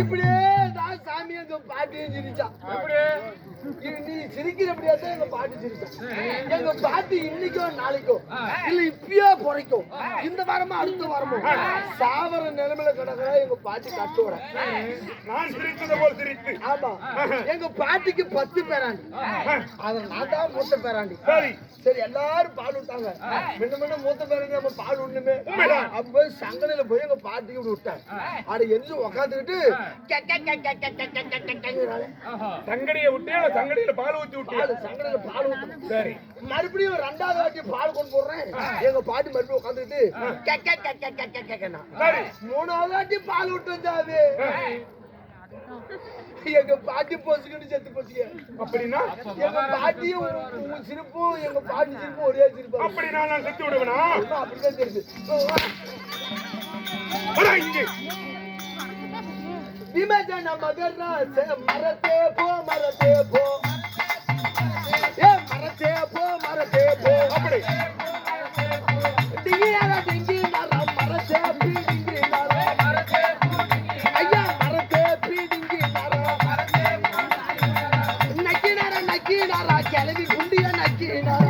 இப்படியே நான் சாமி எங்க பாட்டியும் சிரிச்சான். நீ சிரிக்கிற அப்படியாதான் எங்க பாட்டி சிரிச்சான். எங்க பாட்டி இன்னைக்கும் நாளைக்கும் இல்ல இப்பயே குறைக்கும், இந்த வாரமா அடுத்த வாரமும் சாவர நிலைமையில கிடக்குற எங்க பாட்டி கட்டுவர. நான் சிரித்தது போல் சிரித்து. ஆமா, எங்க பாட்டிக்கு 10 பேராண்டி, அத நான் தான் மூத்த பேராண்டி. சரி எல்லாரும் பால் விட்டாங்க. முன்ன மூத்த பேராண்டி நம்ம பால் விடணுமே. அப்ப போய் சங்கடையில போய் எங்க பாட்டிக்கு விட்டாங்க. அட எரிஞ்சு உக்காந்துக்கிட்டு சங்கடியை விட்டு சங்கடியில பால் ஊத்தி விட்டு சங்கடையில பால் ஊத்து. சரி மறுபடியும் 2வது வாட்டி பால் கொண்டு போடுறேன். எங்க பாட்டி மறுபடியும் உட்காந்துக்கிட்டு 3வது வாட்டி பால் விட்டு வந்தாவே எங்க பாட்டி போச்சுக்கிட்டு செத்து போச்சுங்க. அப்படின்னா எங்க பாட்டியும் சிரிப்பும் எங்க பாட்டி சிரிப்பும் ஒரே சிரிப்பு. அப்படின்னா நான் செத்து விடுவேனா? அப்படிதான் தெரியுது. விமர்சன மகரா மரத்தே போ மரத்தே போ, ஏ மரத்தே போ மரத்தே போ. அப்படி டிங்கினாரா டிங்கினாரா மரத்தே பீ டிங்கினாரா மரத்தே ஐயா மரத்தே பீ டிங்கினாரா மரத்தே நக்கினாரா நக்கினாரா கிளவி குண்டியா நக்கினாரா